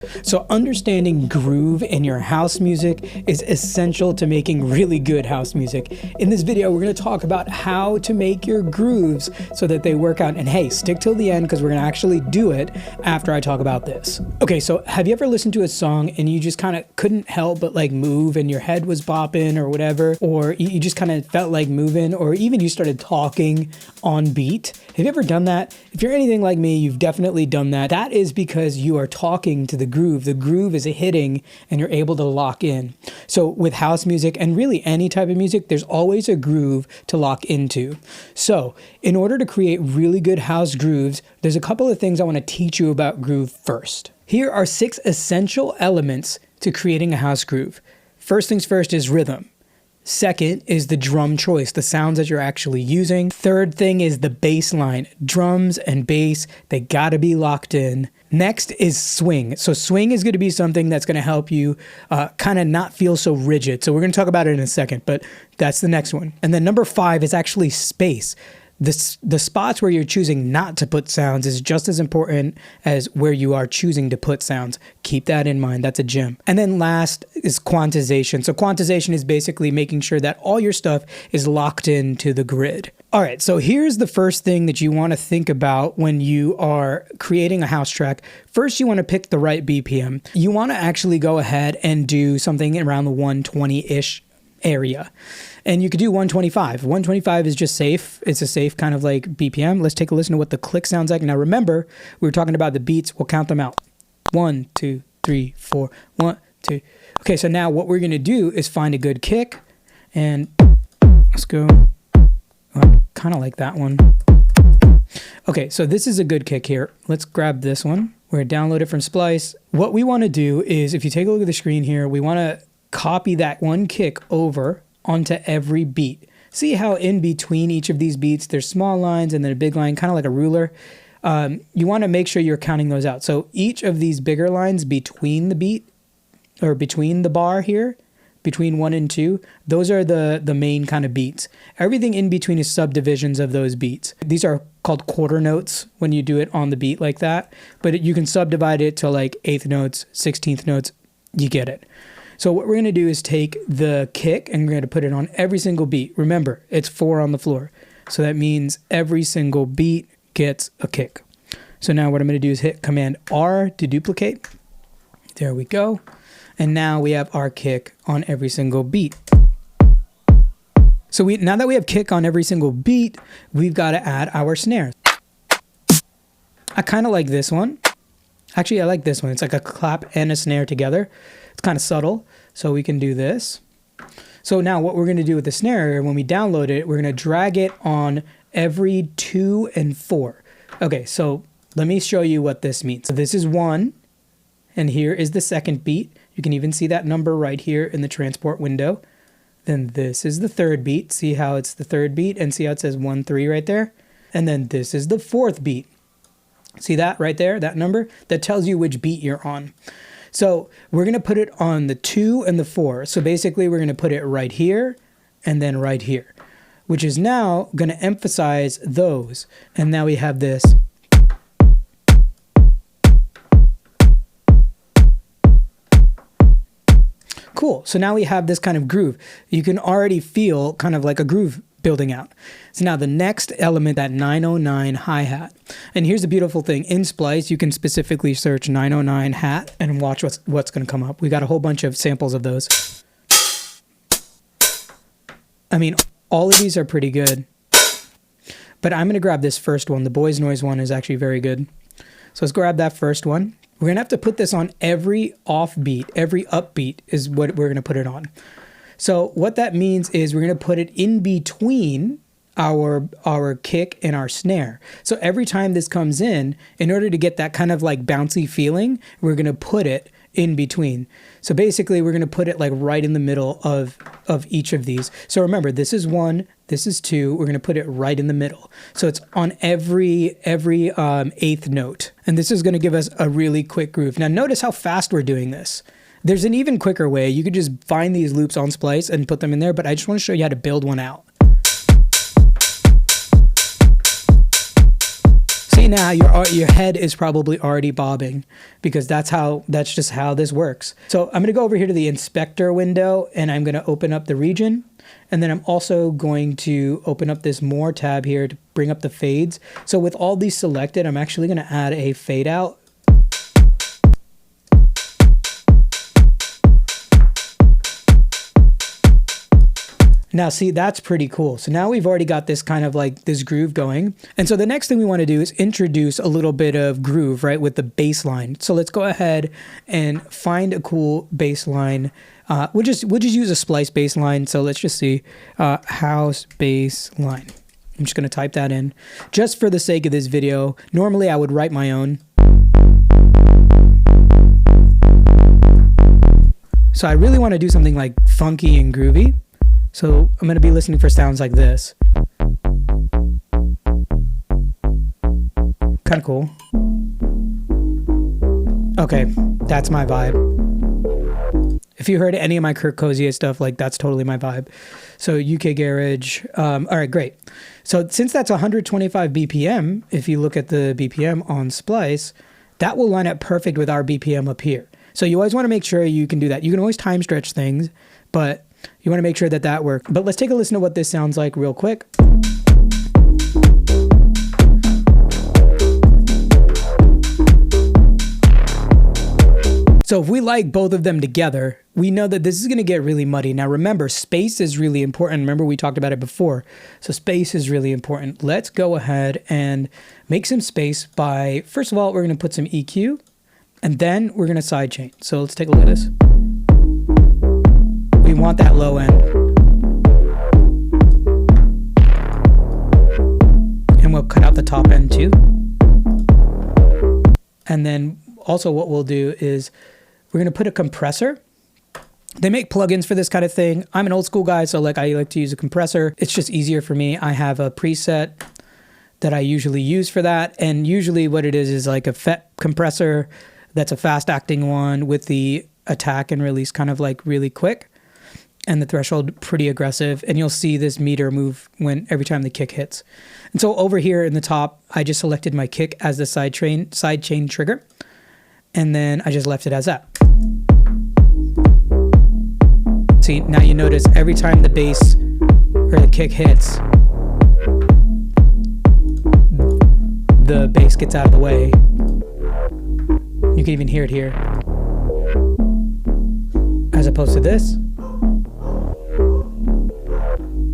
So understanding groove in your house music is essential to making really good house music. In this video, we're going to talk about how to make your grooves so that they work out. And hey, stick till the end because we're going to actually do it after I talk about this. Okay, so have you ever listened to a song and you just kind of couldn't help but like move and your head was bopping or whatever, or you just kind of felt like moving, or even you started talking on beat? Have you ever done that? If you're anything like me, you've definitely done that. That is because you are talking to the groove. The groove is hitting and you're able to lock in. So with house music and really any type of music, there's always a groove to lock into. So in order to create really good house grooves, there's a couple of things I want to teach you about groove first. Here are 6 essential elements to creating a house groove. First things first is rhythm. Second is the drum choice, the sounds that you're actually using. Third thing is the bass line. Drums and bass, they gotta be locked in. Next is swing. So swing is gonna be something that's gonna help you kind of not feel so rigid. So we're gonna talk about it in a second, but that's the next one. And then number 5 is actually space. The spots where you're choosing not to put sounds is just as important as where you are choosing to put sounds. Keep that in mind. That's a gem. And then last is quantization. So quantization is basically making sure that all your stuff is locked into the grid. All right, so here's the first thing that you want to think about when you are creating a house track. First, you want to pick the right BPM. You want to actually go ahead and do something around the 120-ish area. And you could do 125. 125 is just safe. It's a safe kind of like BPM. Let's take a listen to what the click sounds like. Now remember, we were talking about the beats. We'll count them out. 1, 2, 3, 4, 1, 2. Okay, so now what we're going to do is find a good kick. And let's go. Kind of like that one. Okay, so this is a good kick here. Let's grab this one. We're going to download it from Splice. What we want to do is, if you take a look at the screen here, we want to copy that one kick over onto every beat. See how in between each of these beats, there's small lines and then a big line, kind of like a ruler. You want to make sure you're counting those out. So each of these bigger lines between the beat, or between the bar here, between 1 and 2, those are the main kind of beats. Everything in between is subdivisions of those beats. These are called quarter notes when you do it on the beat like that, but you can subdivide it to like 8th notes, 16th notes, you get it. So what we're going to do is take the kick and we're going to put it on every single beat. Remember, it's 4 on the floor. So that means every single beat gets a kick. So now what I'm going to do is hit Command R to duplicate. There we go. And now we have our kick on every single beat. So now that we have kick on every single beat, we've got to add our snare. I kind of like this one. Actually, I like this one. It's like a clap and a snare together. It's kind of subtle, so we can do this. So now what we're going to do with the snare, when we download it, we're going to drag it on every 2 and 4. Okay, so let me show you what this means. So this is 1, and here is the second beat. You can even see that number right here in the transport window. Then this is the 3rd beat. See how it's the 3rd beat, and see how it says 1, 3 right there? And then this is the 4th beat. See that right there, that number? That tells you which beat you're on. So we're going to put it on the 2 and the 4. So basically we're going to put it right here and then right here, which is now going to emphasize those. And now we have this. Cool. So now we have this kind of groove. You can already feel kind of like a groove building out. So now the next element, that 909 hi-hat. And here's the beautiful thing. In Splice, you can specifically search 909 hat and watch what's going to come up. We got a whole bunch of samples of those. I mean, all of these are pretty good. But I'm going to grab this first one. The Boys Noise one is actually very good. So let's grab that first one. We're going to have to put this on every offbeat, every upbeat is what we're going to put it on. So what that means is we're going to put it in between our kick and our snare. So every time this comes in order to get that kind of like bouncy feeling, we're going to put it in between. So basically we're going to put it like right in the middle of each of these. So remember, this is 1, this is 2, we're going to put it right in the middle. So it's on every 8th note. And this is going to give us a really quick groove. Now notice how fast we're doing this. There's an even quicker way. You could just find these loops on Splice and put them in there, but I just want to show you how to build one out. See, now your head is probably already bobbing, because that's just how this works. So I'm going to go over here to the inspector window, and I'm going to open up the region. And then I'm also going to open up this more tab here to bring up the fades. So with all these selected, I'm actually going to add a fade out. Now see, that's pretty cool. So now we've already got this kind of like this groove going. And so the next thing we want to do is introduce a little bit of groove, right, with the bass line. So let's go ahead and find a cool bass line. We'll just use a splice bass line. So let's just see, house bass line. I'm just going to type that in just for the sake of this video. Normally I would write my own. So I really want to do something like funky and groovy. So I'm going to be listening for sounds like this. Kind of cool. Okay, that's my vibe. If you heard any of my Kurt Cozier stuff, like that's totally my vibe. So UK Garage. All right, great. So since that's 125 BPM, if you look at the BPM on Splice, that will line up perfect with our BPM up here. So you always want to make sure you can do that. You can always time stretch things, but you want to make sure that that works. But let's take a listen to what this sounds like real quick. So if we like both of them together, we know that this is going to get really muddy. Now remember, space is really important. Remember, we talked about it before. So space is really important. Let's go ahead and make some space by, first of all, we're going to put some EQ, and then we're going to sidechain. So let's take a look at this. We want that low end. And we'll cut out the top end too. And then also what we'll do is we're going to put a compressor. They make plugins for this kind of thing. I'm an old school guy, so like I like to use a compressor. It's just easier for me. I have a preset that I usually use for that. And usually what it is like a FET compressor that's a fast acting one with the attack and release kind of like really quick. And the threshold pretty aggressive, and you'll see this meter move every time the kick hits. And so over here in the top, I just selected my kick as the side chain trigger, and then I just left it as that. See, now you notice every time the bass or the kick hits, the bass gets out of the way. You can even hear it here, as opposed to this,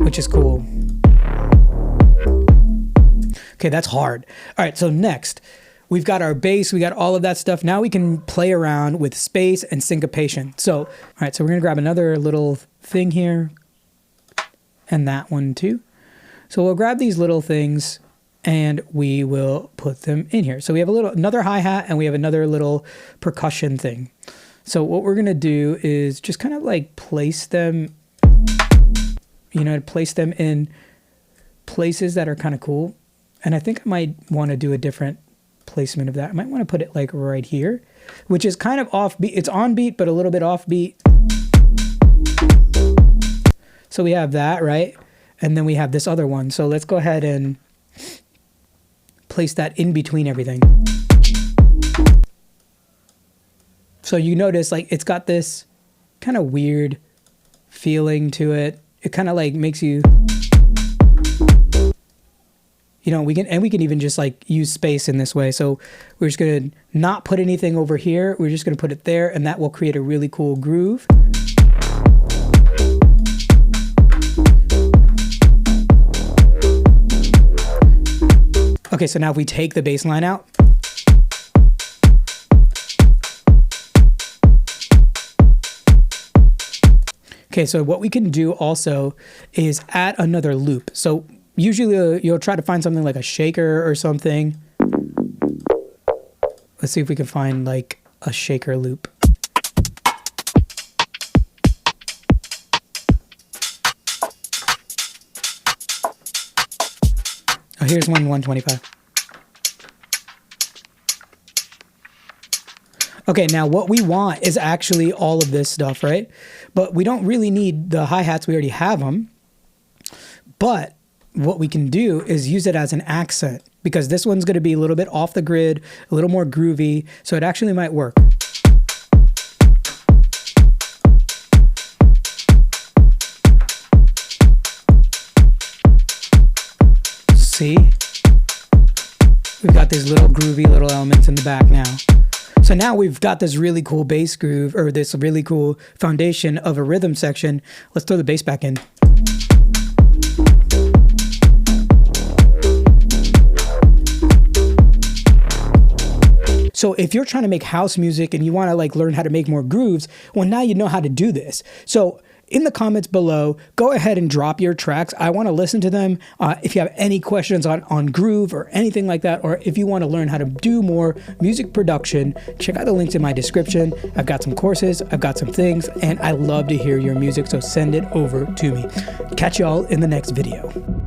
which is cool. Okay, that's hard. All right, so next, we've got our bass, we got all of that stuff. Now we can play around with space and syncopation. So, all right, so we're gonna grab another little thing here, and that one too. So we'll grab these little things and we will put them in here. So we have another hi-hat, and we have another little percussion thing. So what we're gonna do is just kind of like place them, place them in places that are kind of cool. And I think I might want to do a different placement of that. I might want to put it like right here, which is kind of offbeat. It's on beat, but a little bit offbeat. So we have that, right? And then we have this other one. So let's go ahead and place that in between everything. So you notice like it's got this kind of weird feeling to it. It kind of like makes you, we can even just like use space in this way. So we're just going to not put anything over here. We're just going to put it there, and that will create a really cool groove. Okay, so now if we take the bass line out, okay, so what we can do also is add another loop. So usually you'll try to find something like a shaker or something. Let's see if we can find like a shaker loop. Oh, here's one 125. Okay, now what we want is actually all of this stuff, right? But we don't really need the hi-hats. We already have them. But what we can do is use it as an accent. because this one's going to be a little bit off the grid, a little more groovy, so it actually might work. See? We've got these little groovy little elements in the back now. So now we've got this really cool bass groove, or this really cool foundation of a rhythm section. Let's throw the bass back in. So if you're trying to make house music and you want to like learn how to make more grooves, well, now you know how to do this. So in the comments below, go ahead and drop your tracks. I want to listen to them. If you have any questions on groove or anything like that, or if you want to learn how to do more music production, check out the links in my description. I've got some courses, I've got some things, and I love to hear your music, so send it over to me. Catch y'all in the next video.